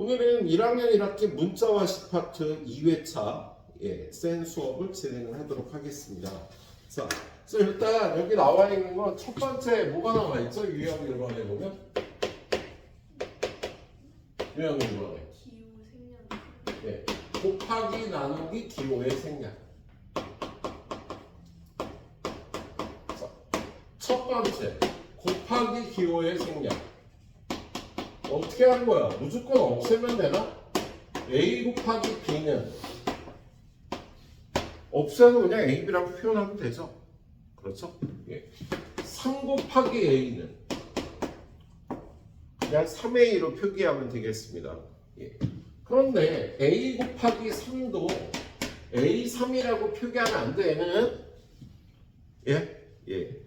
오늘은 1학년 1학기 문자와 시파트 2회차 센 수업을 진행을 하도록 하겠습니다. 자, 그래서 일단 여기 나와 있는 건 첫 번째 뭐가 나와 있죠? 유형 1번에 보면 유형 1번에 기호 생략. 예, 곱하기 나누기 기호의 생략. 자, 첫 번째 곱하기 기호의 생략. 어떻게 하는 거야? 무조건 없애면 되나? A 곱하기 B는 없애도 그냥 A, B라고 표현하면 되죠. 그렇죠? 예. 3 곱하기 A는 그냥 3A로 표기하면 되겠습니다. 예. 그런데 A 곱하기 3도 A3이라고 표기하면 안 돼. 얘는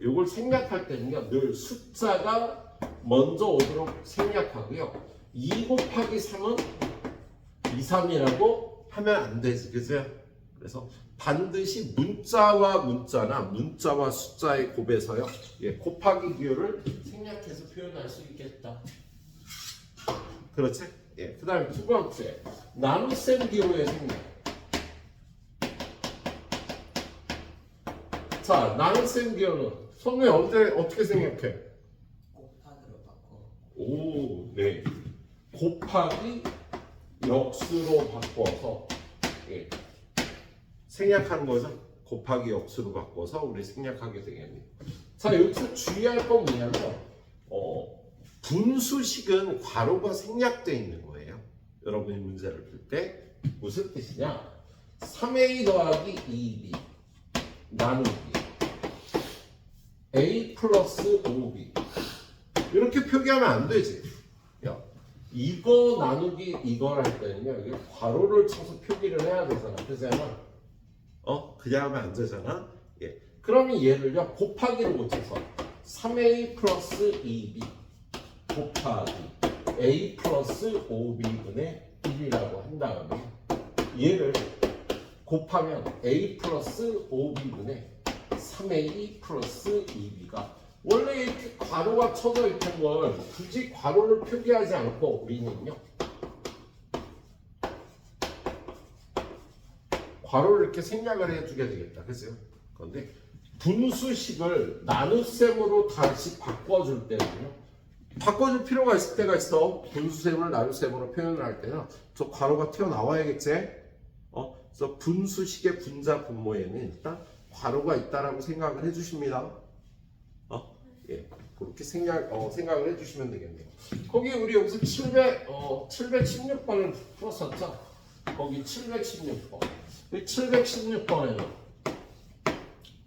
요걸 생략할 때는요, 늘 숫자가 먼저 오도록 생략하고요. 2 곱하기 3은 2, 3이라고 하면 안 되지. 그죠? 그래서 반드시 문자와 문자나 문자와 숫자의 곱에서요. 곱하기 기호를 생략해서 표현할 수 있겠다. 그렇지? 그 다음에 두 번째. 나눗셈 기호의 생략. 자, 나눗셈 기호는 선배 어떻게 생략해? 곱하기로 바꿔. 오, 네. 곱하기 역수로 바꿔서 생략하는 거죠. 곱하기 역수로 바꿔서 우리 생략하게 되겠네요. 자, 여기서 주의할 건 뭐냐면 분수식은 괄호가 생략되어 있는 거예요. 여러분이 문제를 풀 때 무슨 뜻이냐? 3a 더하기 2b 나누기 a 플러스 5b 이렇게 표기하면 안 되지. 야, 이거 나누기 이걸 할 때는요, 이게 괄호를 쳐서 표기를 해야 되잖아. 그잖아. 그냥 하면 안 되잖아. 그러면 얘를요, 곱하기로 고쳐서 3a 플러스 2b 곱하기 a 플러스 5b분의 1이라고 한 다음에 얘를 곱하면 a 플러스 5b분의 3a 플러스 2b가 원래 이렇게 괄호가 쳐져 있던 걸 굳이 괄호를 표기하지 않고 우리는요, 괄호를 이렇게 생략을 해주게 되겠다. 그죠? 그런데 분수식을 나눗셈으로 다시 바꿔줄 때는요, 바꿔줄 필요가 있을 때가 있어. 분수셈을 나눗셈으로 표현을 할 때는 저 괄호가 튀어나와야겠지? 그래서 분수식의 분자 분모에는 일단 괄호가 있다라고 생각을 해주십니다. 그렇게 생각을 해주시면 되겠네요. 거기 우리 여기서 716번을 풀었었죠? 거기 716번. 716번에는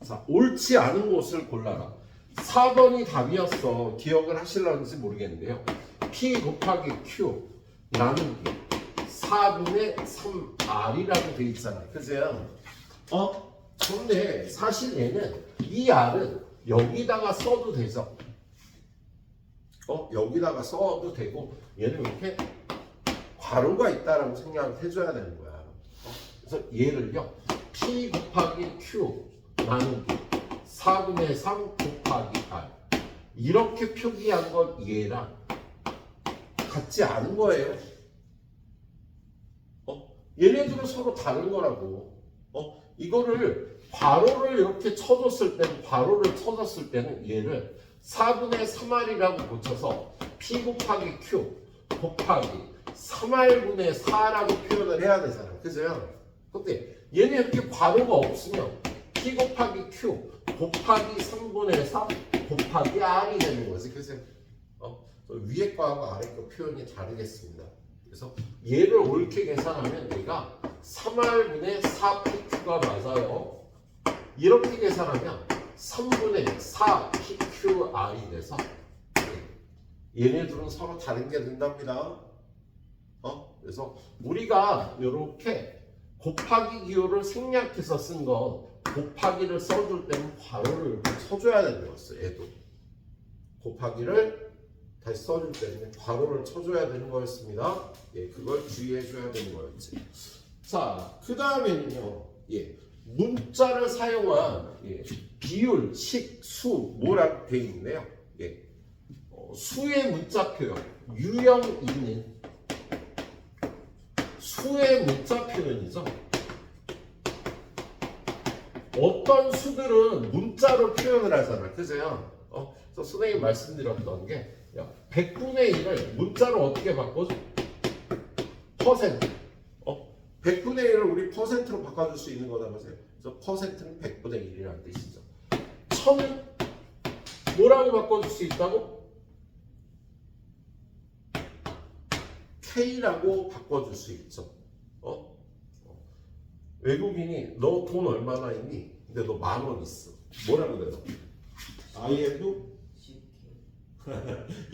자, 옳지 않은 곳을 골라라. 4번이 답이었어. 기억을 하실런지 모르겠는데요. P 곱하기 Q 나누기 4분의 3R이라고 돼 있잖아요. 그죠? 그런데 사실 얘는 이 R은 여기다가 써도 되죠. 여기다가 써도 되고 얘는 이렇게 괄호가 있다라고 생각을 해줘야 되는 거야. 그래서 얘를요, P 곱하기 Q 나누기 4분의 3 곱하기 R 이렇게 표기한 건 얘랑 같지 않은 거예요. 얘네들은 서로 다른 거라고. 이거를 괄호를 이렇게 쳐줬을 때는 얘를 4분의 3R이라고 고쳐서 P 곱하기 Q 곱하기 3R분의 4라고 표현을 해야 되잖아. 그죠? 근데 얘는 이렇게 괄호가 없으면 P 곱하기 Q 곱하기 3분의 4 곱하기 R이 되는 거지. 그래서 위에 거하고 아래 거 표현이 다르겠습니다. 그래서 얘를 옳게 계산하면 얘가 3R분의 4PQ가 맞아요. 이렇게 계산하면 3분의 4PQR이 돼서 얘네들은 서로 다른 게 된답니다. 그래서 우리가 이렇게 곱하기 기호를 생략해서 쓴 건 곱하기를 써줄 때는 괄호를 이렇게 쳐줘야 되는 거였어요. 얘도 곱하기를 다시 써줄 때는 괄호를 쳐줘야 되는 거였습니다. 그걸 주의해줘야 되는 거였지. 자, 그 다음에는요, 문자를 사용한 비율, 식, 수, 뭐라고 되어 있는데요. 수의 문자 표현, 유형 2는 수의 문자 표현이죠. 어떤 수들은 문자로 표현을 하잖아. 그죠? 그래서 선생님이 말씀드렸던 게 100분의 1을 문자로 어떻게 바꿔줘? 퍼센트. 100분의 1을 우리 퍼센트로 바꿔줄 수 있는 거다 보세요. 그래서 퍼센트는 100분의 1이라는 뜻이죠. 1000은 뭐라고 바꿔줄 수 있다고? K라고 바꿔줄 수 있죠. 외국인이 너 돈 얼마나 있니? 근데 너 10,000원 있어. 뭐라고 그래 너? I have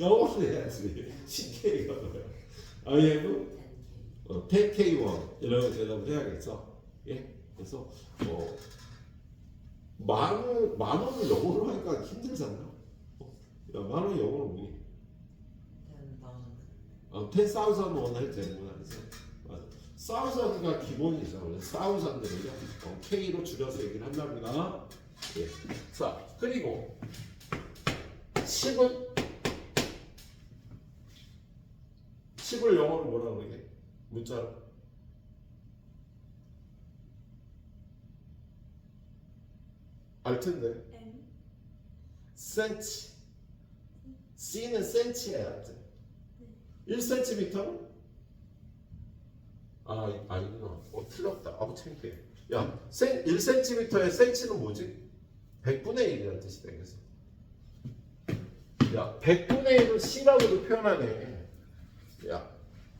영어로 해야지. CK가 뭐야? I have 10K 원 이런 대답을 해야겠죠. 예? 그래서 만 원을 영어로 하니까 힘들잖아. 야, 10,000원 영어로 뭐니? 10,000 원 해도 되는구나. 맞아. 사우선드가 기본이죠. 그래서 사우선드를요 K로 줄여서 얘기를 한답니다. 예. 자, 그리고 10을 영어로 뭐라 그러게? 문자로 알 텐데. 센치. C는 센치야. 1cm? 아니구나. 틀렸다. 창피해. 야, 1cm의 센치는 뭐지? 100분의 1이라는 뜻이 되겠어. 야, 100분의 1을 C라고도 표현하네. 야,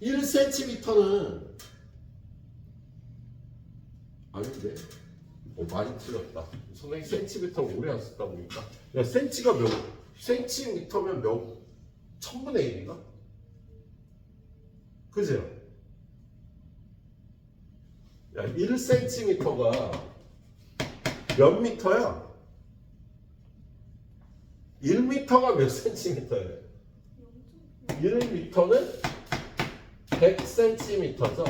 1cm는 아닌데? 많이 틀렸다. 선생님 센티미터를 오래 안 썼다 보니까. 야, 센치가 몇? 센티미터면 몇? 1000분의 1인가? 그죠? 야, 1cm가 몇 미터야? 1m가 몇 cm예요? 1m는 100cm죠.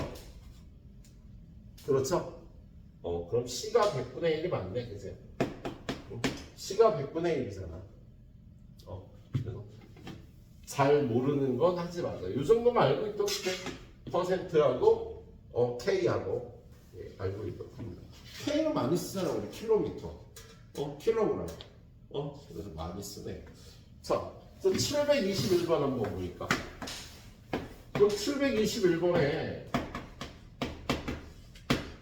그렇죠? 그럼 C가 100분의 1이 맞네, 그죠? C가 100분의 1이잖아. 그래서 잘 모르는 건 하지 마세요. 이 정도만 알고 있도록 퍼센트하고 K하고 알고 있도록 합니다. K는 많이 쓰잖아, 우리 킬로미터. 킬로그램. 그래서 많이 쓰네. 자, 721번 한번 보니까. 그럼 721번에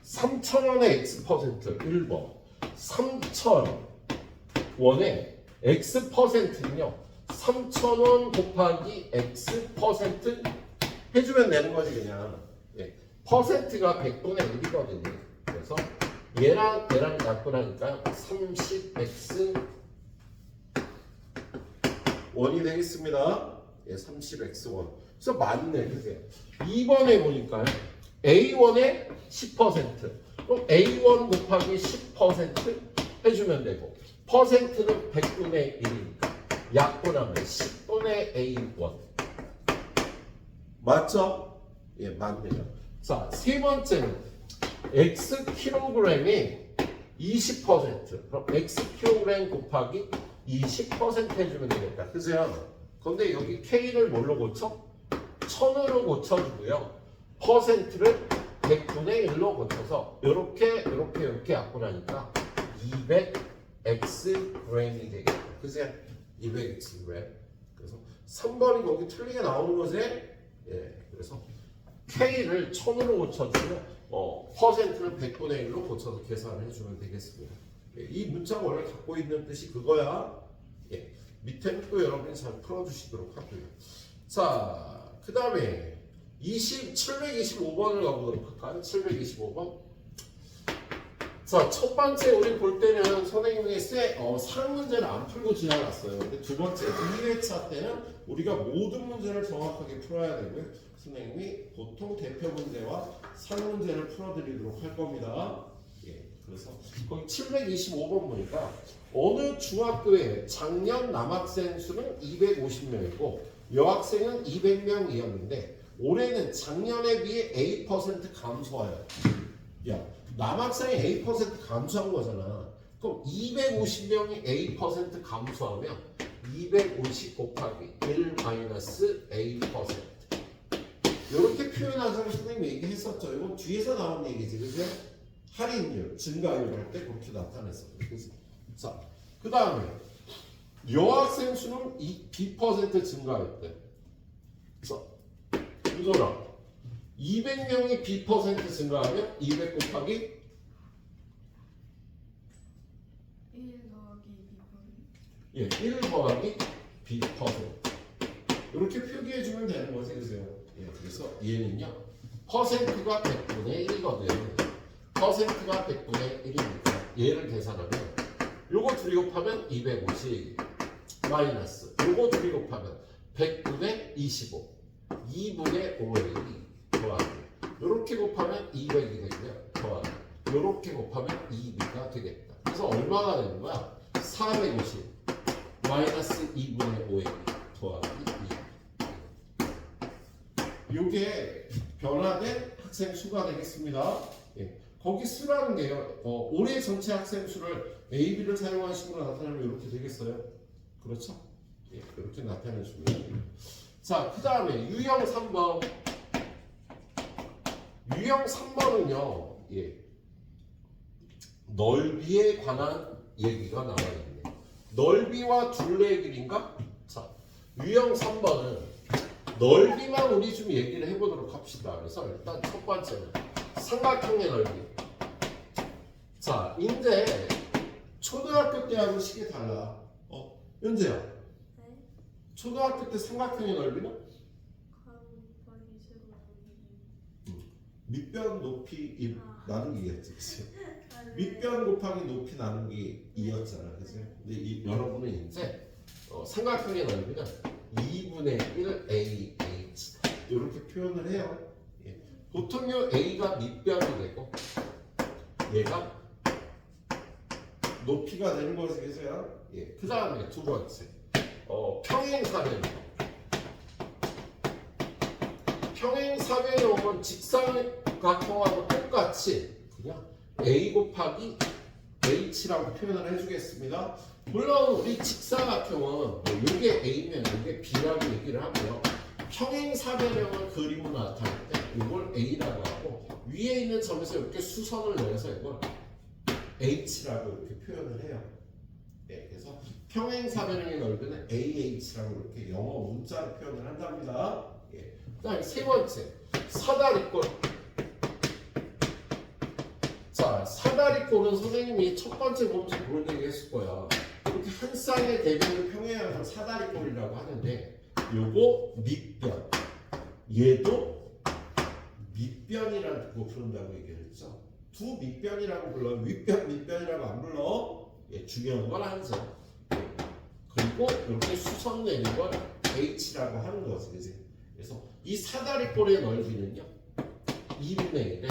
3,000원의 X% 1번 3,000원의 X%는요 3,000원 곱하기 X% 해주면 되는 거지 그냥. 퍼센트가 100분의 1이거든요. 그래서 얘랑 약분하니까 30X 원이 되겠습니다. 30X1. 그래서 맞네. 그죠? 2번에 보니까요. A1의 10%. 그럼 A1 곱하기 10% 해주면 되고 퍼센트는 100분의 1이니까 약분하면 10분의 A1. 맞죠? 예, 맞네요. 자, 세 번째는 X 킬로그램이 20%. 그럼 X 킬로그램 곱하기 20% 해주면 되겠다. 그죠? 근데 여기 K를 뭘로 고쳐? 1000으로 고쳐주고요. 퍼센트를 100분의 1로 고쳐서 이렇게 약분하니까 200Xg이 되겠다. 그죠? 200Xg. 그래서 3번이 거기 틀리게 나오는 거지? 그래서 K를 1000으로 고쳐주고 퍼센트를 100분의 1로 고쳐서 계산을 해주면 되겠습니다. 이 문자가 원래 갖고 있는 뜻이 그거야. 밑에는 또 여러분이 잘 풀어주시도록 하고요. 자, 그 다음에 725번을 가보도록 할까요? 725번. 자, 첫 번째 우리 볼 때는 선생님이 사랑 문제를 안 풀고 지나갔어요. 근데 두 번째 2회차 때는 우리가 모든 문제를 정확하게 풀어야 되고요. 선생님이 보통 대표 문제와 사랑 문제를 풀어드리도록 할 겁니다. 그래서 거기 725번 보니까 어느 중학교에 작년 남학생 수는 250명이고 여학생은 200명이었는데 올해는 작년에 비해 A% 감소하여. 야, 남학생이 A% 감소한 거잖아. 그럼 250명이 A% 감소하면 250 곱하기 1 마이너스 A%. 이렇게 표현하자고 선생님이 얘기했었죠. 이건 뒤에서 나온 얘기지, 그죠? 할인율, 증가율 할 때 그렇게 나타냈어요. 그래서 자, 그 다음에 여학생 수는 B% 증가했대. 자, 이거랑 200명이 B% 증가하면 200 곱하기 1 더하기 2%. 1 더하기 B%. 이렇게 표기해주면 되는 거지, 그죠? 그래서 얘는요, 퍼센트가 100분의 1이거든. 퍼센트가 100분의 1이니까 얘를 계산하면 요거 둘이 곱하면 250 마이너스 요거 둘이 곱하면 100분의 25 2분의 5의 2 더하기 요렇게 곱하면 200이 되고요. 더하기 요렇게 곱하면 2b가 되겠다. 그래서 얼마가 되는 거야? 450 마이너스 2분의 5의 2 더하기 2. 요게 변화된 학생 수가 되겠습니다. 거기 수라는 게요. 올해 전체 학생 수를 A, B를 사용한 식으로 나타내면 이렇게 되겠어요. 그렇죠? 이렇게 나타내주면. 자, 그 다음에 유형 3번. 유형 3번은요. 넓이에 관한 얘기가 나와 있네. 넓이와 둘레의 길이인가? 자, 유형 3번은 넓이만 우리 좀 얘기를 해보도록 합시다. 그래서 일단 첫 번째는 삼각형의 넓이. 자, 이제 초등학교 때하고 식이 달라. 현재야. 네. 초등학교 때 삼각형의 넓이는? 간 곱하기 세로 나누기 밑변 높이 나누기겠지, 그치? 아, 네. 밑변 곱하기 높이 나누기 2였잖아, 그치? 근데 여러분은 이제 삼각형의 넓이는 2분의 1 AH 이렇게 표현을 해요. 보통요 A가 밑변이 되고 얘가 높이가 되는 거지, 그죠? 그 다음에 두 번째 평행사변. 평행사변형은 직사각형하고 똑같이 그냥 A 곱하기 H라고 표현을 해주겠습니다. 물론 우리 직사각형은 이게 A면 이게 B라고 얘기를 하고요. 평행사변형을 그림으로 나타낼 때 이걸 A라고 하고 위에 있는 점에서 이렇게 수선을 내서 이걸 H라고 이렇게 표현을 해요. 그래서 평행사변형의 넓이는 AH라고 이렇게 영어 문자로 표현을 한답니다. 그다음에 세 번째 사다리꼴. 자, 사다리꼴은 선생님이 첫 번째 보면서 그런 얘기 했을 거야. 이렇게 한 쌍의 대변을 평행하는 사다리꼴이라고 하는데 요거 밑변, 얘도 밑변이라고 부른다고 얘기를 했죠. 두 밑변이라고 불러. 윗변, 밑변이라고 안 불러. 중요한 건 한점. 그리고 이렇게 수선 내는 건 H라고 하는 거지, 그지? 그래서 이 사다리꼴의 넓이는요, 2분의 1에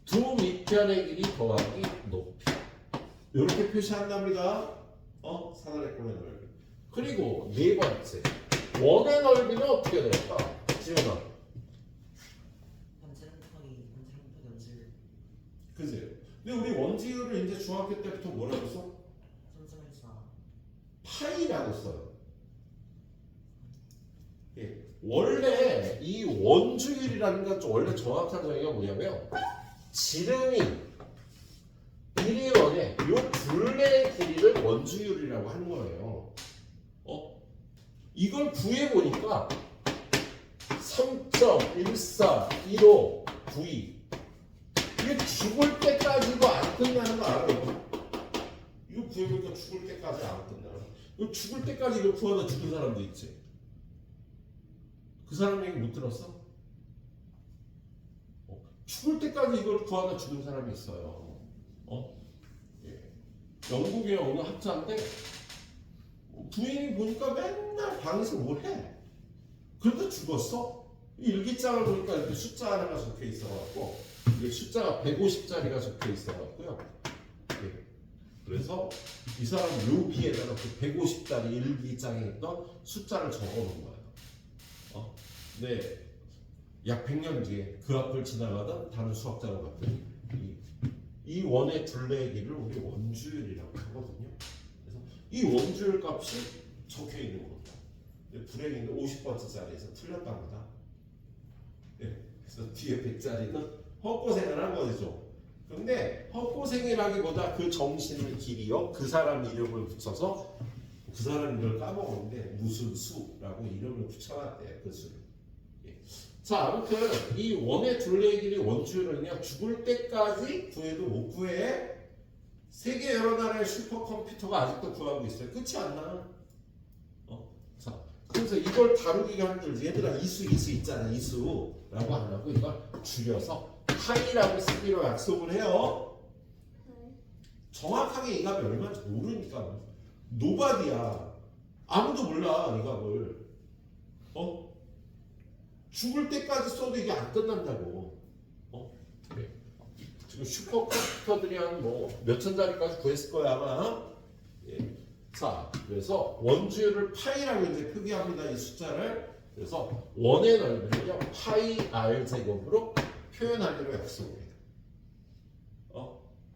두 밑변의 길이 더하기 높이. 이렇게 표시한답니다. 사다리꼴의 넓이. 그리고 네 번째, 원의 넓이는 어떻게 될까? 지훈아. 원지름 곱하기 원지름. 그지? 근데 우리 원지율을 이제 중학교 때부터 뭐라고 써? 3.14. 파이라고 써요. 원래 이 원주율이라는 건 원래 정확한 정의가 뭐냐면 지름이 1이 이 둘레의 길이를 원주율이라고 하는 거예요. 이걸 구해보니까 3.141592 이게 죽을 때까지도 안 끝나는 거 알아요? 이거 구해보니까 죽을 때까지 안 끝나는 거. 이거 죽을 때까지 이거 구하다 죽은 사람도 있지. 그 사람 얘기 못 들었어? 죽을 때까지 이걸 구하다 죽은 사람이 있어요. 영국의 어느 학자인데 부인이 보니까 맨날 방에서 뭘 해. 그러다 죽었어. 일기장을 보니까 이렇게 숫자 하나가 적혀 있어갖고 이게 숫자가 150짜리가 적혀 있어갖고요. 그래서 이 사람 묘비에다가 그 150짜리 일기장에 있던 숫자를 적어놓은 거예요. 네, 약 100년 뒤에 그 앞을 지나가던 다른 수학자가 봤더니 이 원의 둘레의 길을 우리 원주율이라고 하거든요. 그래서 이 원주율 값이 적혀 있는 겁니다. 불행인데 50번째 자리에서 틀렸답니다. 그래서 뒤에 100짜리는 헛고생을 한 거죠. 근데 헛고생이라기보다 그 정신을 길이요 그 사람 이름을 붙여서 그 사람 이름을 까먹었는데 무슨 수라고 이름을 붙여놨대요. 그 수를. 예. 자 아무튼 이 원의 둘레의 길이 원주율은요 죽을 때까지 구해도 못 구해. 세계 여러 나라의 슈퍼컴퓨터가 아직도 구하고 있어요. 끝이 안 나. 자, 그래서 이걸 다루기가 힘들지. 얘들아 이수 있잖아. 이수라고 안 하고 이걸 줄여서 파이라고 쓰기로 약속을 해요. 네. 정확하게 이 값이 얼마인지 모르니까 노바디야. 아무도 몰라 이 값을. 죽을 때까지 써도 이게 안 끝난다고. 그래. 지금 슈퍼컴퓨터들이 한 뭐 몇천 자리까지 구했을 거야 아마. 예. 자, 그래서 원주율을 파이라고 이제 표기합니다. 이 숫자를. 그래서 원의 넓이는요 파이 r 제곱으로 표현하기로 약속을 해요.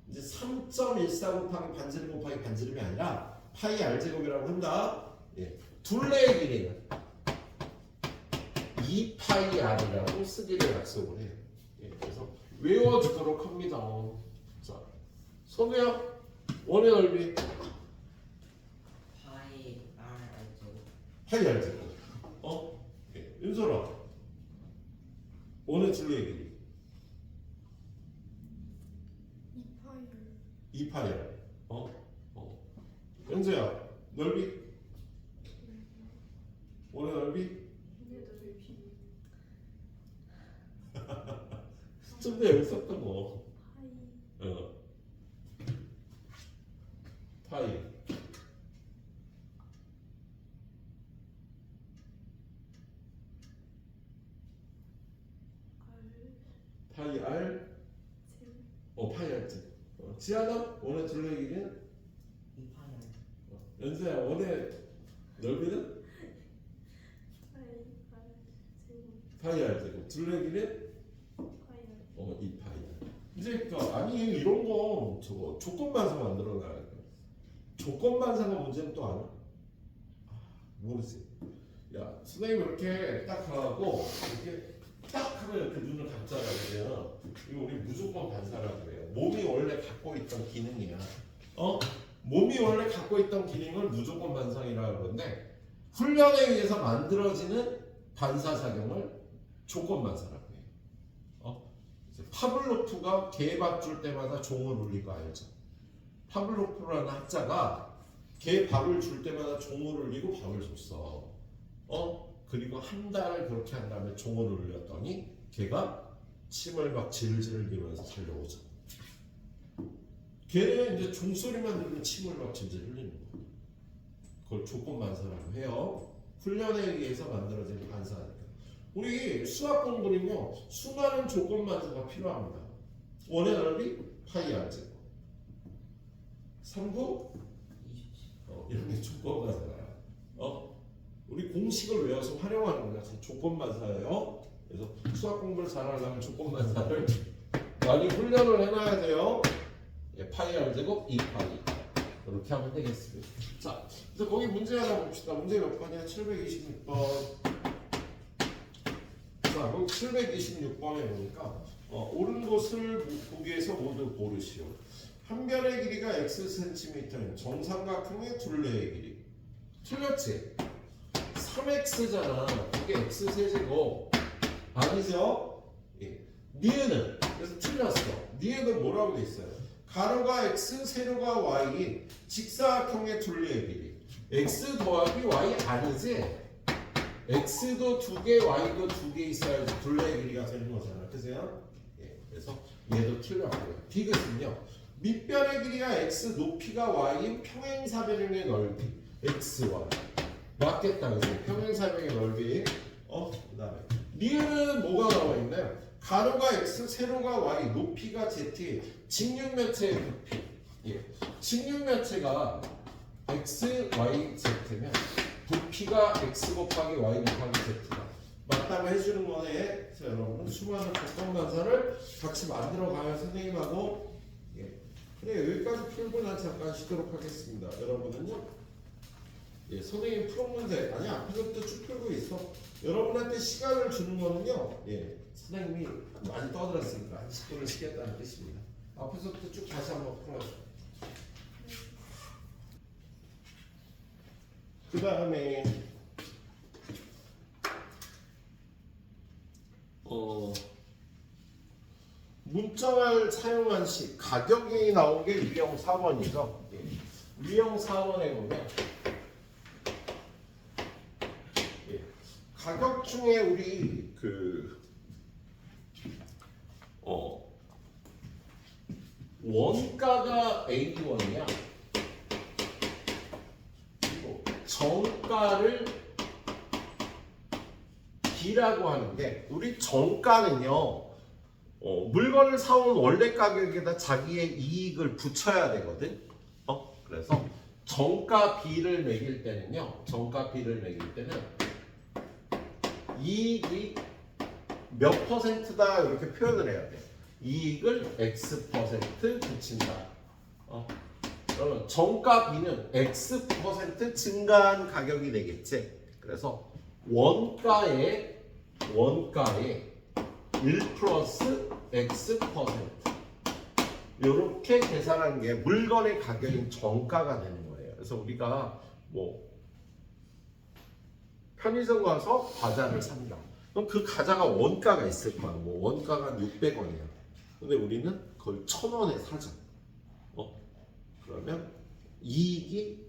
이제 3.14 곱하기 반지름 곱하기 반지름이 아니라 파이 r 제곱이라고 한다. 예. 둘레의 길이는 2파이 r이라고 쓰기로 약속을 해요. 예. 그래서 외워주도록 합니다. 자, 선우야, 원의 넓이 파이 R 제곱. 파이 r 제곱. 예. 윤솔아, 원의 둘레의 길이 2파이를 2파이 r. 연수야, 넓이 원의 넓이 얘도 왜 비? 좀 전에 여기 썼던 거. 파이 파이 파이 r 제곱 파이 r 제. 지하다 원의 둘레의 길이는 2파이 R. 연수야 원의 넓이는 파이 파이 R 제곱 r 제곱. 둘레의 길이는 파이 R 2파이. 이제 그러니까 아니 이런 거 저거 조건반사 만들어 놔야 돼. 조건반사가 문제는 또 알아? 모르지. 야 선생님 이렇게 딱 하고 이렇게 딱 하면 이렇게 눈을 감잖아 그러면 이거 우리 무조건 반사라고 그래요. 몸이 원래 갖고 있던 기능이야. 몸이 원래 갖고 있던 기능을 무조건 반상이라고 그러는데 훈련에 의해서 만들어지는 반사작용을 조건반사라고 해요. 파블로프가 개 밥 줄 때마다 종을 울릴 거 알죠? 파블로프라는 학자가 개 밥을 줄 때마다 종을 울리고 밥을 줬어. 그리고 한 달을 그렇게 한 다음에 종을 울렸더니 개가 침을 막 질질 흘리면서 달려오죠. 걔는 이제 종소리만 들으면 침을 막 질질 흘리는 거야. 그걸 조건반사라고 해요. 훈련에 의해서 만들어지는 반사니까. 우리 수학 공부는요 수많은 조건반사가 필요합니다. 원의 넓이 파이 r 제곱. 3구 이런 게 조건반사야. 우리 공식을 외워서 활용하는 거야. 조건반사예요. 그래서 수학 공부를 잘하려면 조건반사를 많이 훈련을 해놔야 돼요. 예, 파이 r 제곱 2파이 이렇게 하면 되겠습니다. 자, 그래서 거기 문제 하나 봅시다. 문제 몇 번이야? 726번. 자, 그럼 726번에 보니까 옳은 것을 보기 위해서 모두 고르시오. 한 변의 길이가 x cm인 정삼각형의 둘레의 길이. 틀렸지? 3x잖아. 그게 x 세제곱. 아니죠? 예. 니은은 그래서 틀렸어. 니은은 뭐라고 돼 있어요? 가로가 x, 세로가 y, 직사각형의 둘레의 길이. x 더하기 y 아니지? x도 2개, y도 2개 있어야지 둘레의 길이가 되는 거잖아. 그죠? 예. 그래서 얘도 틀렸고요. 디귿은요. 밑변의 길이가 x, 높이가 y인 평행사변형의 넓이 x, y. 맞겠다. 그래서 평행사변형의 넓이. 그 다음에 니은은 뭐가 나와 있나요? 가로가 x, 세로가 y, 높이가 z, 직육면체의 부피. 예. 직육면체가 x, y, z면 부피가 x 곱하기 y 곱하기 z가 맞다고 해주는 거네. 그래서 여러분은 수많은 조건반사를 같이 만들어 가면 선생님하고 그래 여기까지 풀고 난 잠깐 쉬도록 하겠습니다. 여러분은요. 선생님 풀은 문제 아니 앞에서부터 쭉 풀고 있어. 여러분한테 시간을 주는 거는요. 선생님이 많이 떠들었으니까 10분을 쉬겠다는 뜻입니다. 앞에서부터 쭉 다시 한번 풀어요. 그 다음에 문자를 사용한 시 가격이 나온 게 유형 4번이죠. 유형 4번에 보면 가격 중에 우리 원가가 A1이야. 그리고 정가를 B라고 하는데 우리 정가는요. 물건을 사온 원래 가격에다 자기의 이익을 붙여야 되거든. 그래서 정가 B를 매길 때는요. 정가 B를 매길 때는 이익이 몇 퍼센트다 이렇게 표현을 해야 돼. 이익을 X% 붙인다. 그러면 정가 B는 X% 증가한 가격이 되겠지. 그래서 원가에 1 플러스 X% 이렇게 계산한 게 물건의 가격인 정가가 되는 거예요. 그래서 우리가 뭐 편의점 가서 과자를 산다. 그럼 그 과자가 원가가 있을 거야. 뭐 원가가 600원이야. 근데 우리는 그걸 1000원에 사죠. 그러면 이익이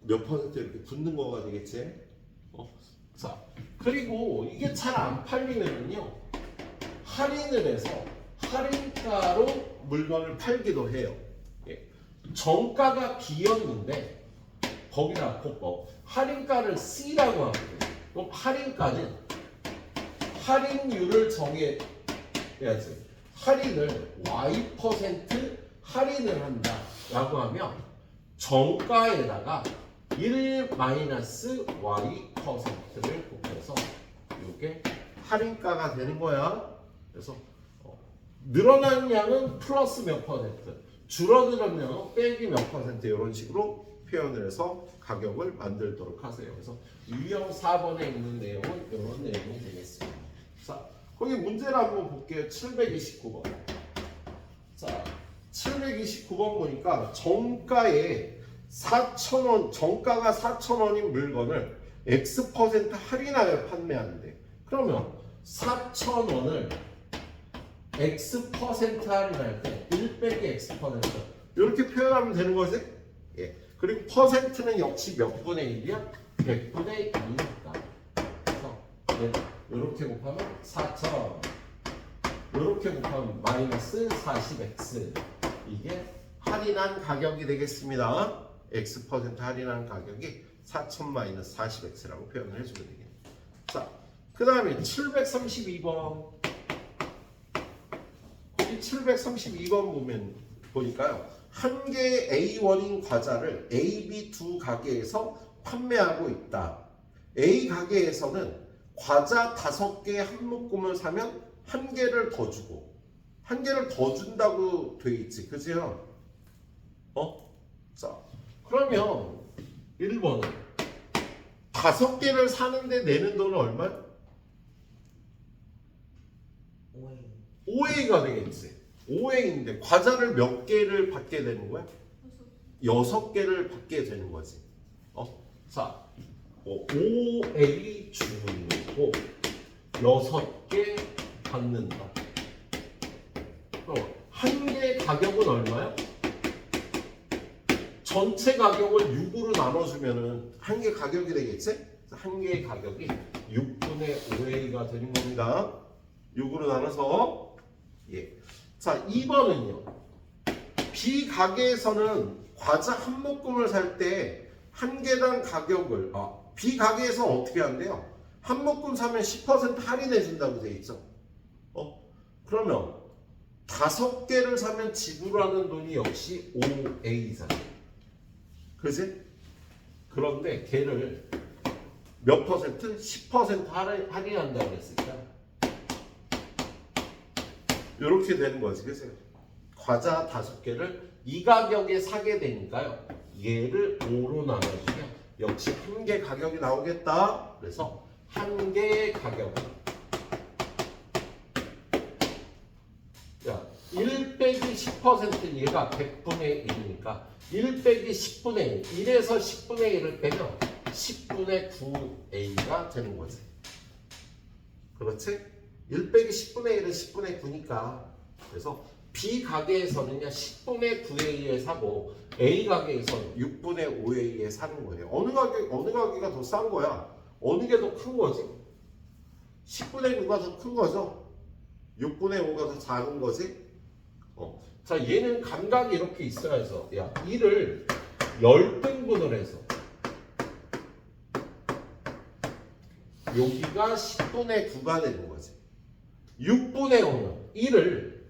몇 퍼센트 이렇게 붙는 거가 되겠지. 자, 그리고 이게 잘 안 팔리면요. 할인을 해서 할인가로 물건을 팔기도 해요. 정가가 B였는데 거기다 할인가를 C라고 하거든요. 그럼 할인가는 할인율을 정해야지. 할인을 Y% 할인을 한다라고 하면 정가에다가 1 마이너스 Y%를 곱해서 이게 할인가가 되는 거야. 그래서 늘어난 양은 플러스 몇 퍼센트, 줄어드는 양은 빼기 몇 퍼센트 이런 식으로 표현을 해서 가격을 만들도록 하세요. 그래서 유형 4번에 있는 내용은 이런 내용이 되겠습니다. 자, 거기 문제를 한번 볼게요. 729번. 자, 729번 보니까 정가에 4,000원, 정가가 4,000원인 물건을 X% 할인하여 판매하는데, 그러면 4,000원을 X% 할인할 때 1 빼기 X% 이렇게 표현하면 되는 거지? 그리고 퍼센트는 역시 몇 분의 1이야? 100분의 2니까. 그래서 이렇게 곱하면 4,000, 이렇게 곱하면 마이너스 40X. 이게 할인한 가격이 되겠습니다. X% 할인한 가격이 4,000 마이너스 40X라고 표현을 해주면 되겠네요. 자, 그 다음에 732번. 거기 732번 보니까요. 한 개의 A1인 과자를 A, B 두 가게에서 판매하고 있다. A 가게에서는 과자 5개 한 묶음을 사면 한 개를 더 주고, 한 개를 더 준다고 돼 있지, 그지요? 자, 그러면 1번은 5개를 사는데 내는 돈은 얼마? 5A가 되겠지. 5A인데 과자를 몇 개를 받게 되는 거야? 6개를 받게 되는 거지. 자, 5A 주고 6개 받는다. 한 개 가격은 얼마야? 전체 가격을 6으로 나눠주면은 한 개 가격이 되겠지? 한 개의 가격이 6분의 5A가 되는 겁니다. 6으로 나눠서 자, 2번은요. B 가게에서는 과자 한 묶음을 살 때 한 개당 가격을 B 가게에서 어떻게 한대요? 한 묶음 사면 10% 할인해 준다고 돼 있죠. 그러면 5개를 사면 지불하는 돈이 역시 5A잖아. 그지? 그런데 걔를 몇 퍼센트? 10% 할인한다고 했으니까 이렇게 되는 거지. 그래서 과자 5개를 이 가격에 사게 되니까요. 얘를 5로 나눠주면 역시 한 개 가격이 나오겠다. 그래서 한 개의 가격은 1 빼기 10% 얘가 100분의 1이니까 1 빼기 10분의 1 1에서 10분의 1을 빼면 10분의 9a가 되는 거지. 그렇지? 1 빼기 10분의 1은 10분의 9니까 그래서 B 가게에서는요 10분의 9a에 사고 A 가게에서는 6분의 5a에 사는 거예요. 어느 가게가 더 싼 거야? 어느 게 더 큰 거지? 10분의 9가 더 큰 거죠? 6분의 5가 더 작은 거지? 자, 얘는 감각이 이렇게 있어야죠. 야, 1을 10등분을 해서 여기가 10분의 9가 되는 거지. 6분의 5는 1을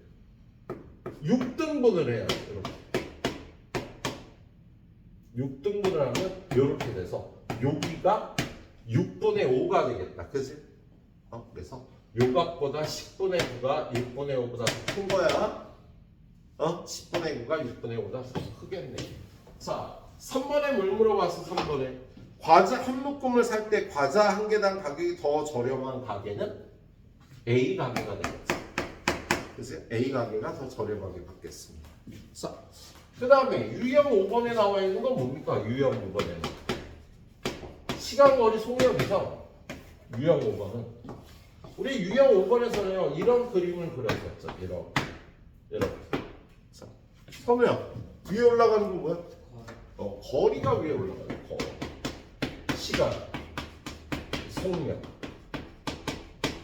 6등분을 해야 돼. 이렇게. 6등분을 하면 이렇게 돼서 여기가 6분의 5가 되겠다. 그치? 그래서 요각보다 10분의 9가 6분의 5보다 더 큰 거야. 10분의 9가 6분의 5보다 더 크겠네. 자, 3번에 뭘 물어봤어? 3번에 과자 한 묶음을 살 때 과자 한 개당 가격이 더 저렴한 가게는 A 가게가 되겠지. 그래서 A 가게가 더 저렴하게 받겠습니다. 자, 그 다음에 유형 5번에 나와 있는 건 뭡니까? 유형 5번에는 시간거리 속력이죠. 유형 5번은 우리 유형 5번에서는요 이런 그림을 그렸었죠. 이렇게. 자, 서면 위에 올라가는 건 뭐야? 거리가 위에 올라가요. 거리. 시간, 속력.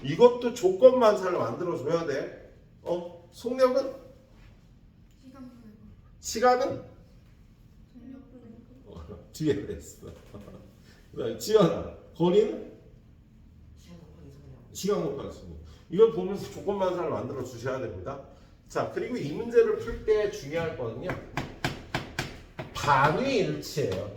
이것도 조건 만사를 만들어줘야 돼. 속력은? 시간은? 뒤에 했어. 지연아, 거리는? 시간 곱하기 속력. 이걸 보면서 조건 만사를 만들어 주셔야 됩니다. 자, 그리고 이 문제를 풀 때 중요할 거는요. 단위 일치예요.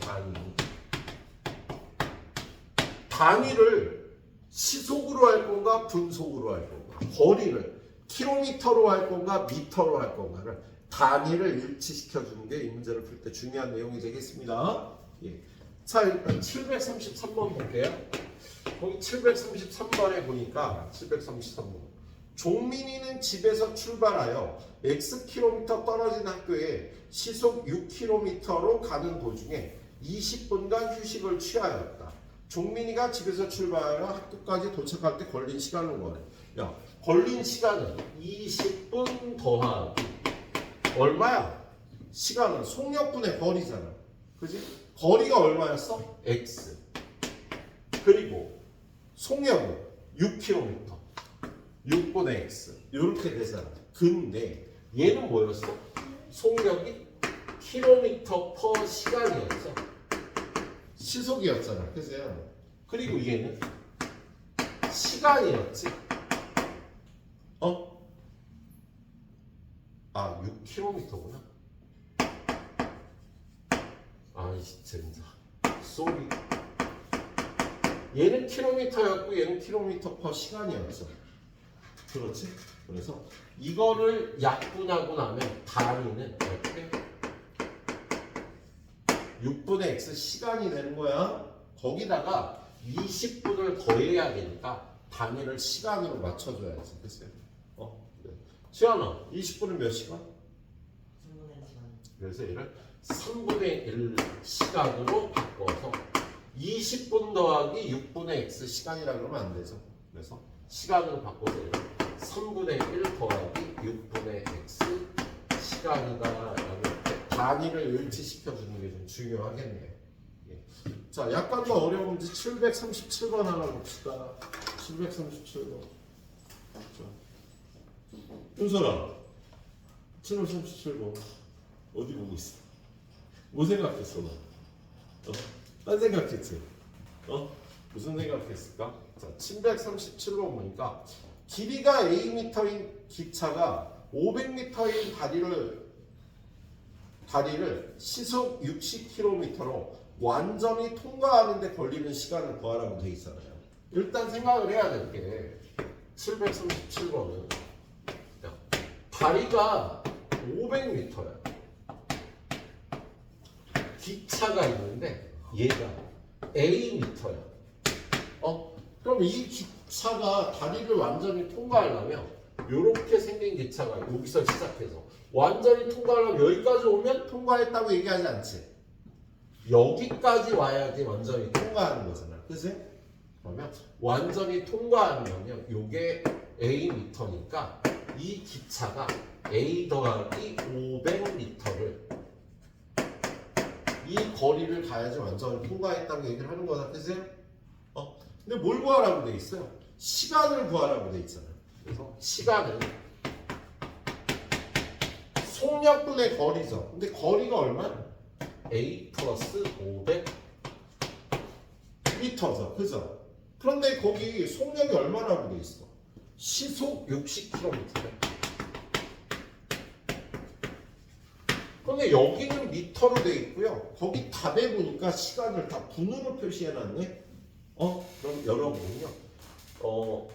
단위를 시속으로 할 건가 분속으로 할 건가, 거리를 킬로미터로 할 건가 미터로 할 건가를 단위를 일치시켜 주는 게 이 문제를 풀 때 중요한 내용이 되겠습니다. 예. 자, 일단 733번 볼게요. 거기 733번에 보니까 733번 종민이는 집에서 출발하여 Xkm 떨어진 학교에 시속 6km로 가는 도중에 20분간 휴식을 취하였다. 종민이가 집에서 출발하여 학교까지 도착할 때 걸린 시간은 뭐래? 야, 걸린 시간은 20분 더하기 얼마야? 시간은 속력분의 거리잖아. 그지? 거리가 얼마였어? X. 그리고 속력은 6km. 6분의 X. 이렇게 되잖아. 근데 얘는 뭐였어? 속력이 킬로미터 퍼 시간이었어. 시속이었잖아. 그죠? 그리고 얘는 시간이었지. 6km구나. 아이씨, 진짜. 쏘리. 얘는 킬로미터였고 얘는 킬로미터 퍼 시간이었어. 그렇지? 그래서 이거를 약분하고 나면 단위는 이렇게 6분의 x 시간이 되는 거야. 거기다가 20분을 더해야 되니까 단위를 시간으로 맞춰줘야지. 글쎄요. 시연아, 20분은 몇 시간? 3분의 1시간. 그래서 얘를 3분의 1 시간으로 바꿔서 20분 더하기 6분의 x 시간이라 그러면 안 되죠. 그래서 시간으로 바꿔서 3분의 1 더하기 6분의 x 시간이다. 단위를 일치시켜 주는 게 좀 중요하겠네요. 예. 자, 약간 더 어려운 문제 737번 하나 봅시다. 737번. 윤설아, 737번 어디 보고 있어? 뭐 생각했어 너? 딴 생각했지? 무슨 생각했을까? 자, 737번 보니까 길이가 Am인 기차가 500m인 다리를 시속 60km로 완전히 통과하는 데 걸리는 시간을 구하라고 돼 있잖아요. 일단 생각을 해야 될 게 737번은 다리가 500m야. 기차가 있는데 얘가 Am야. 그럼 이 기차가 다리를 완전히 통과하려면 요렇게 생긴 기차가 여기서 시작해서 완전히 통과하려면 여기까지 오면 통과했다고 얘기하지 않지. 여기까지 와야지 완전히 통과하는 거잖아. 그치? 그러면 완전히 통과하면요. 요게 A 미터니까 이 기차가 A 더하기 500m를 이 거리를 가야지 완전히 통과했다고 얘기를 하는 거다. 그치? 근데 뭘 구하라고 돼 있어요? 시간을 구하라고 돼 있잖아. 그래서 시간은 속력분의 거리죠. 근데 거리가 얼마? A 플러스 500m죠. 그죠? 그런데 거기 속력이 얼마라고 돼 있어? 시속 60km. 근데 여기는 미터로 돼 있고요. 거기 답에 보니까 시간을 다 분으로 표시해 놨네. 그럼 여러분요.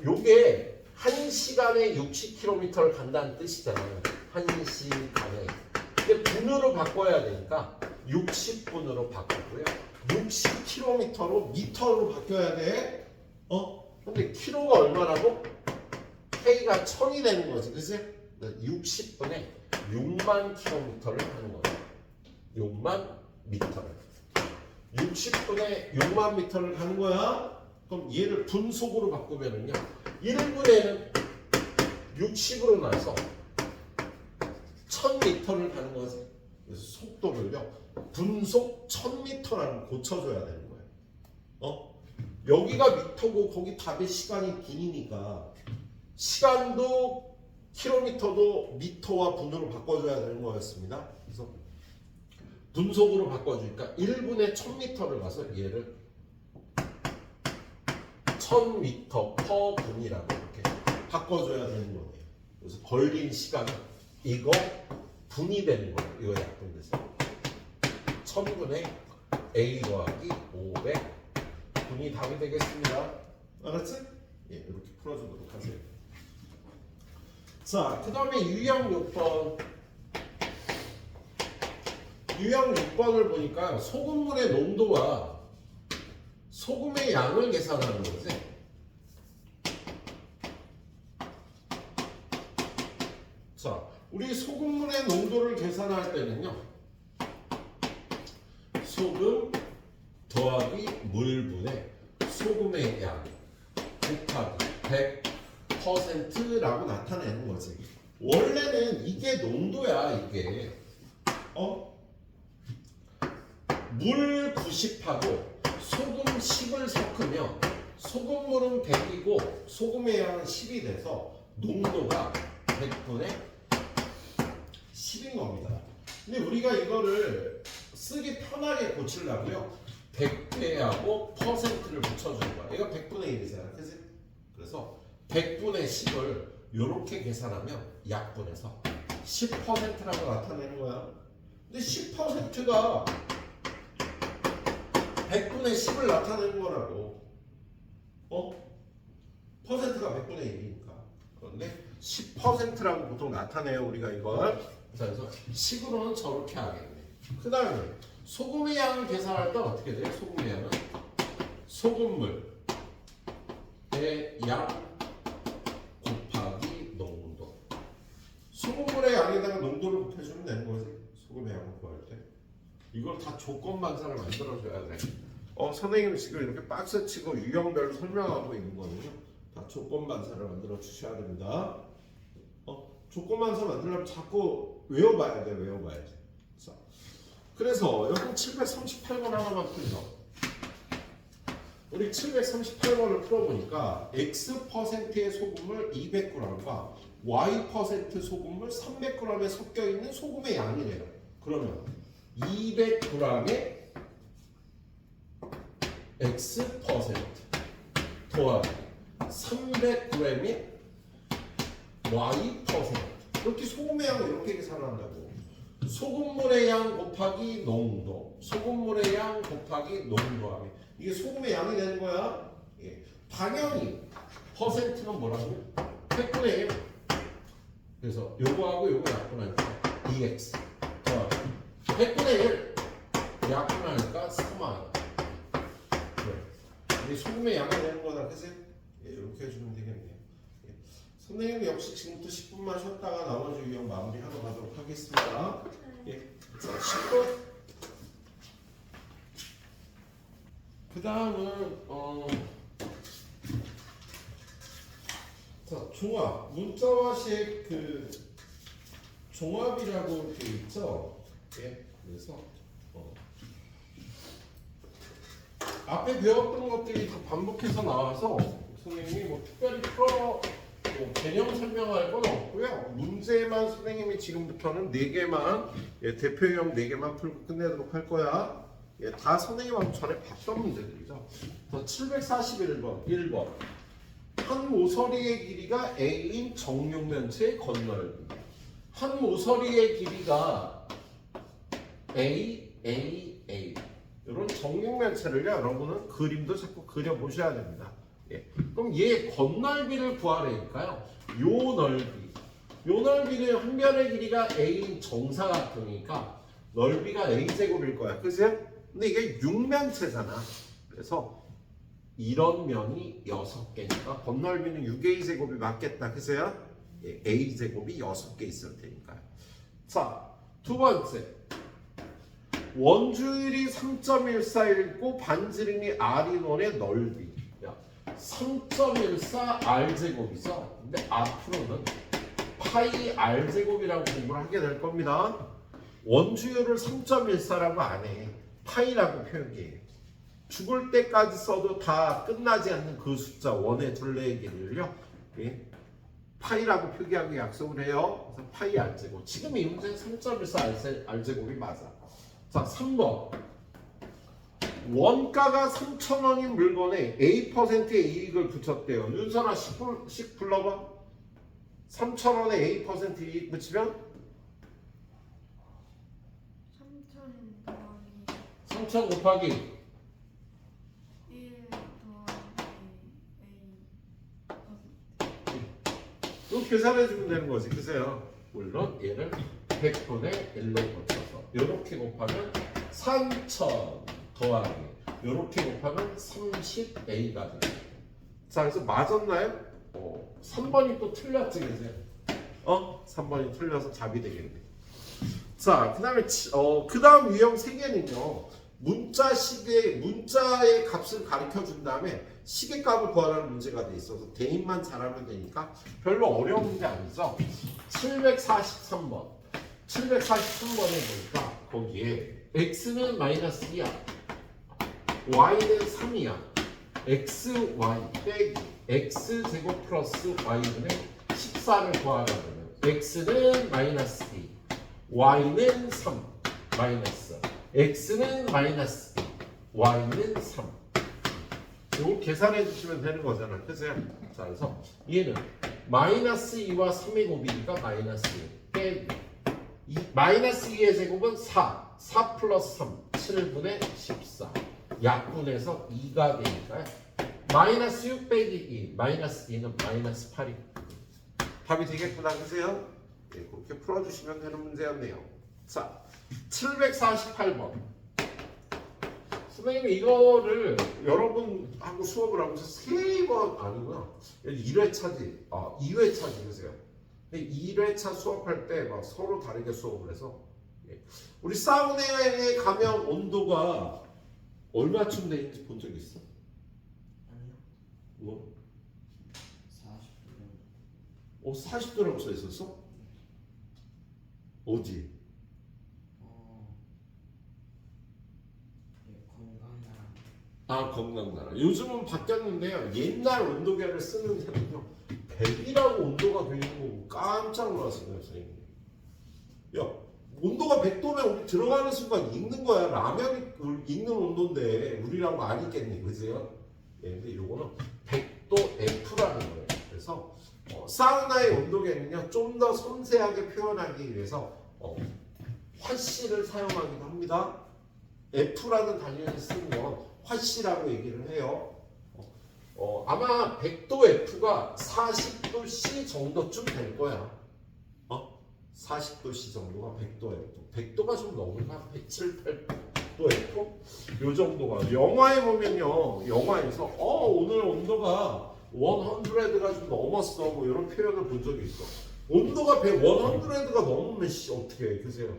요게 1시간에 60km를 간다는 뜻이잖아요. 1시간에. 근데 분으로 바꿔야 되니까 60분으로 바꾸고요. 60km로 미터로 바뀌어야 돼. 근데 키로가 얼마라고? K가 1000이 되는 거지. 그치? 60분에 6만 킬로미터를 하는 거예요. 6만 미터를. 60분에 6만 미터를 가는 거야. 그럼 얘를 분속으로 바꾸면은요. 1분에는 60으로 나서 1000m를 가는 거지. 그래서 속도를요. 분속 1000m라고 고쳐줘야 되는 거예요. 여기가 미터고 거기 답의 시간이 분이니까 시간도 킬로미터도 미터와 분으로 바꿔줘야 되는 거였습니다. 그래서 분속으로 바꿔주니까 1분에 1000m를 가서 얘를 1000m per 분이라고 이렇게 바꿔줘야 되는 거예요. 그래서 걸린 시간은 이거 분이 되는 거예요. 이거 약분돼서 1000분의 A 더하기 500 분이 답이 되겠습니다. 알았지? 예, 이렇게 풀어주도록 하세요. 자, 그 다음에 유형 6번. 유형 6번을 보니까 소금물의 농도와 소금의 양을 계산하는 거지. 자, 우리 소금물의 농도를 계산할 때는요. 소금 더하기 물분의 소금의 양 곱하기 100%라고 나타내는 거지. 원래는 이게 농도야, 이게. 물 90하고 소금 10을 섞으면 소금물은 100이고 소금의 양은 10이 돼서 농도가 100분의 10인 겁니다. 근데 우리가 이거를 쓰기 편하게 고치려고요. 100배하고 퍼센트를 붙여주는 거야. 이거 100분의 1이잖아. 그치? 그래서 100분의 10을 이렇게 계산하면 약분해서 10%라고 나타내는 거야. 근데 10%가 100분의 10을 나타내는 거라고. 퍼센트가 100분의 1이니까. 그런데 10%라고 보통 나타내요, 우리가 이걸. 그래서 식으로는 저렇게 하겠네. 그 다음에 소금의 양을 계산할 때 어떻게 돼요? 소금의 양은 소금물의 양 곱하기 농도. 소금물의 양에다가 농도를 곱해주면 되는 거지. 소금의 양을 구할 때. 이걸 다 조건 반사를 만들어줘야 돼. 선생님 지금 이렇게 박스 치고 유형별로 설명하고 있는 거는요. 다 조건 반사를 만들어 주셔야 됩니다. 조건 반사 만들려면 자꾸 외워봐야 돼. 외워봐야지. 자, 그래서 여기 738번 하나만 풀죠. 우리 738번을 풀어보니까 X%의 소금물 200g과 Y% 소금물 300g에 섞여있는 소금의 양이래요. 그러면 200g의 X% 더하기 300g의 Y% 이렇게 소금의 양을 이렇게 계산한다고. 소금물의 양 곱하기 농도, 소금물의 양 곱하기 농도하면 이게 소금의 양이 되는 거야. 예. 당연히 퍼센트는 뭐라고? 100분의 1. 그래서 요거하고 요거 약분하니까 2x 더하기 100분의 1 약분하니까 3y. 이게 소금의 양이 되는 거다. 그치? 예, 이렇게 해주면 되겠네요. 예. 선생님이 역시 지금부터 10분만 쉬었다가 나머지 유형 마무리하러 가도록 하겠습니다. 예. 자, 10분. 그 다음은 자, 종합. 문자와식 그 종합이라고 되어 있죠. 예. 그래서 앞에 배웠던 것들이 다 반복해서 나와서 선생님이 뭐 특별히 뭐 개념 설명할 건 없고요. 문제만 선생님이 지금부터는 4개만 대표형 4개만 풀고 끝내도록 할 거야. 예, 다 선생님하고 전에 봤던 문제들이죠. 741번 1번 한 모서리의 길이가 A인 정육면체의 건널비. 한 모서리의 길이가 A 이런 정육면체를요, 여러분은 그림도 자꾸 그려보셔야 됩니다. 예. 그럼 얘 건널비를 구하려니까요. 요 넓이는 한 변의 길이가 A인 정사각형이니까 넓이가 A제곱일 거야. 그치? 근데 이게 육면체잖아. 그래서 이런 면이 6개니까 건널비는 6A제곱이 맞겠다. 그세요? 예, A제곱이 6개 있을 테니까요. 자, 두 번째. 원주율이 3.14이고 반지름이 R인원의 넓이. 3.14 R제곱이죠. 근데 앞으로는 파이 R제곱이라고 공부를 하게 될 겁니다. 원주율을 3.14라고 안 해. 파이라고 표현해. 죽을 때까지 써도 다 끝나지 않는 그 숫자 원의 둘레의 길이를요. 예. 파이라고 표기하고 약속을 해요. 그래서 파이 R제곱. 지금 이 문제는 3.14 R제곱이 맞아. 자, 3번. 원가가 3,000원인 물건에 A%의 이익을 붙였대요. 윤선아 10 불러봐. 3,000원에 A% 이익 붙이면 3,000 더하기 3,000 곱하기 1 더하기 A 이거 계산해주면 되는 거지. 그세요. 물론 얘를 100분의 1로 고쳐서 이렇게 곱하면 3,000 더하기 이렇게 곱하면 30A가 돼요. 자, 그래서 맞았나요? 3번이 또 틀렸지, 그지? 3번이 틀려서 답이 되겠네. 자, 그다음에 그다음 유형 3개는요. 문자의 값을 가르쳐 준 다음에 시계값을 구하라는 문제가 돼 있어서 대입만 잘하면 되니까 별로 어려운 문제 아니죠. 743번. 743번에 보니까 거기에 x는 마이너스 2야. y는 3이야. xy 빼기 x제곱 플러스 y분의 14를 구하라면 x는 마이너스 2, y는 3, 마이너스 x는 마이너스 2, y는 3. 이거 계산해 주시면 되는 거잖아. 그죠? 자, 그래서 얘는 마이너스 2와 3의 곱이니까 마이너스 2 빼기 마이너스 2의 제곱은 4, 4 플러스 3, 7분의 14. 약분해서 2가 되니까요. 마이너스 6 빼기 2, 마이너스 2는 마이너스 8이 답이 되겠구나. 그세요? 네, 그렇게 풀어주시면 되는 문제였네요. 자, 748번. 선생님이 이거를 여러분하고 수업을 하면서 3번 아니구나. 1회차지. 2회차지. 그세요? 1회차 수업할 때 막 서로 다르게 수업을 해서 우리 사우나에 가면 온도가 얼마쯤 돼 있는지 본 적 있어? 아니요. 뭐? 40분. 40도라고 써 있었어? 어디? 네, 건강나라. 건강나라. 요즘은 바뀌었는데요. 옛날 온도계를 쓰는 데는요 100이라고 온도가 돼 있는 거 깜짝 놀랐어요, 선생님. 야, 온도가 100도면 우리 들어가는 순간 익는 거야. 라면이 익는 온도인데 우리랑 많이 있겠니, 그죠? 예, 근데 요거는 100도 F라는 거예요. 그래서 사우나의 온도계는요 좀 더 섬세하게 표현하기 위해서 화씨를 사용하기도 합니다. F라는 단위를 쓰는 건 화씨라고 얘기를 해요. 아마 100도 F가 40도 C 정도쯤 될 거야. 40도 C 정도가 100도 F. 100도가 좀 넘을까? 107, 8도 F? 요 정도가. 영화에 보면요. 영화에서 오늘 온도가 100가 좀 넘었어. 뭐 이런 표현을 본 적이 있어. 온도가 100가 넘으면 어떻게 해? 그세요.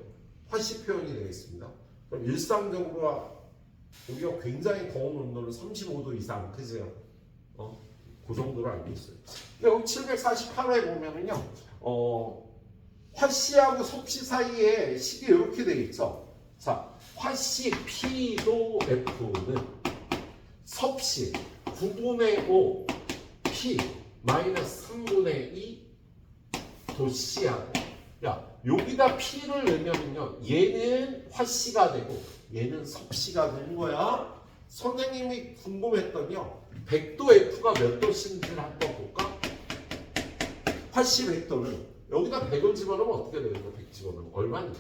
화씨 표현이 되겠습니다. 그럼 일상적으로 우리가 굉장히 더운 온도는 35도 이상, 그세요. 그 정도로 알고 있어요. 근데 여기 748에 보면은요, 화씨하고 섭씨 사이에 식이 이렇게 돼 있죠. 자, 화씨 P도 F는 섭씨 9분의 5 P 마이너스 3분의 2 도씨하고, 야, 여기다 P를 넣으면요, 얘는 화씨가 되고 얘는 섭씨가 되는 거야. 선생님이 궁금했더니요, 100도 F가 몇 도씨인지를 한번 볼까? 화씨 벡터는 여기다 100을 집어넣으면 어떻게 되겠어? 100 집어넣으면 얼마니?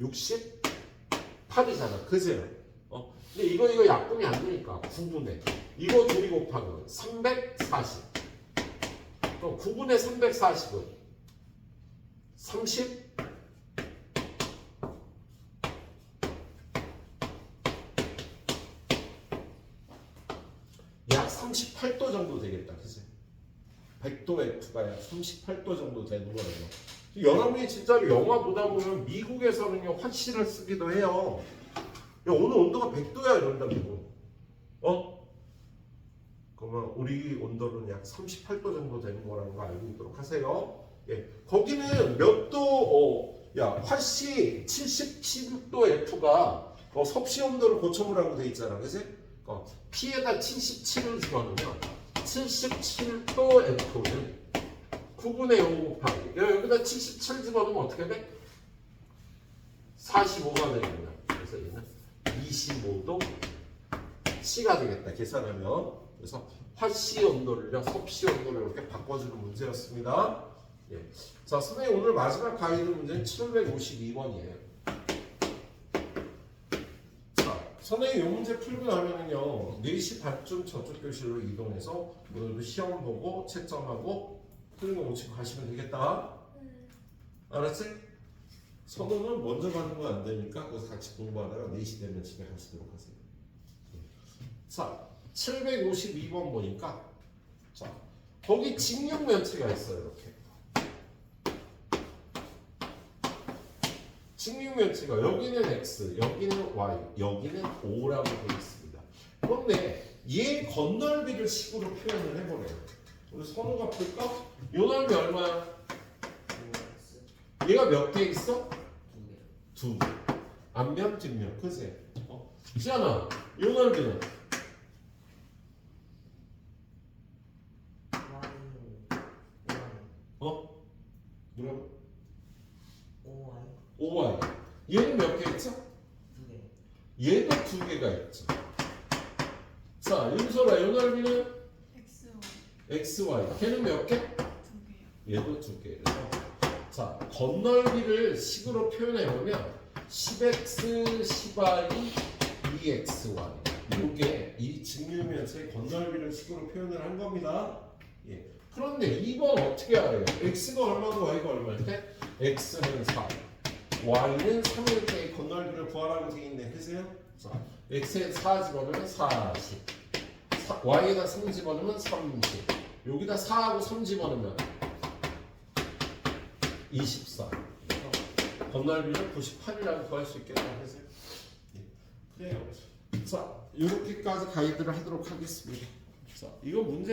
68이잖아. 그죠? 근데 이거 약분이 안 되니까 9분의 이거 둘이 곱하면 340. 그럼 9분의 340은 30. 약 38도 정도 되겠다. 그죠? 100도 F가 약 38도 정도 되는 거예요. 여러분이 진짜로 영화 보다 보면 미국에서는요, 화씨를 쓰기도 해요. 야, 오늘 온도가 100도야 이런다고. 그러면 우리 온도는 약 38도 정도 되는 거라는 거 알고 있도록 하세요. 예. 거기는 몇 도, 야, 화씨 77도 F가 섭씨 온도를 고쳐보라고 돼 있잖아. 그지? P에다 77을 집어넣으면 77도 F는 9분의 5 곱하기 여기다 77 집어넣으면 어떻게 돼? 45가 되겠네. 그래서 얘는 25도 C가 되겠다. 계산하면. 그래서 화씨 온도를요, 섭씨 온도를 이렇게 바꿔주는 문제였습니다. 예. 자, 선생님 오늘 마지막 가이드 문제는 752번이에요. 선생님 이 문제 풀고 나면은요 4시 반쯤 저쪽 교실로 이동해서 오늘도 시험 보고 채점하고 풀린 거 오치고 가시면 되겠다. 알았지? 선우는 먼저 가는 건 안 되니까 거기서 같이 공부하다가 4시 되면 집에 가시도록 하세요. 자, 752번 보니까 자, 거기 직육면체가 있어요. 이렇게 직육면체가 여기는 x, 여기는 y, 여기는 5라고 되어 있습니다. 그런데 얘 겉넓이를 식으로 표현을 해보래요. 우리 선우가 풀까? 요 넓이 얼마야? 얘가 몇 개 있어? 2개. 앞면, 뒷면. 그치? 시아나, 요 넓이는? 뭐라고? 5y. 얘는 몇 개 있죠? 2개. 얘도 2개가 있죠. 자, 윤설아, 요 넓이는? xy. 걔는 몇 개? 2개요. 얘도 2개. 자, 겉넓이를 식으로 표현해보면 10x, 10y, 2xy. 이게 이 직육면체의 겉넓이를 식으로 표현을 한 겁니다. 예. 그런데 2번 어떻게 알아요? x가 얼마고 y가 얼마일 때? x는 4, y는 3일 때의 겉넓이를 구하라고 되어 있네. 그세요? 자, x에 4 집어넣으면 40, y에다 3 집어넣으면 30, 여기다 4하고 3 집어넣으면 24. 겉넓이를 98이라고 구할 수 있겠다. 그세요? 예. 그래요. 자, 이렇게까지 가이드를 하도록 하겠습니다. 자, 이거 문제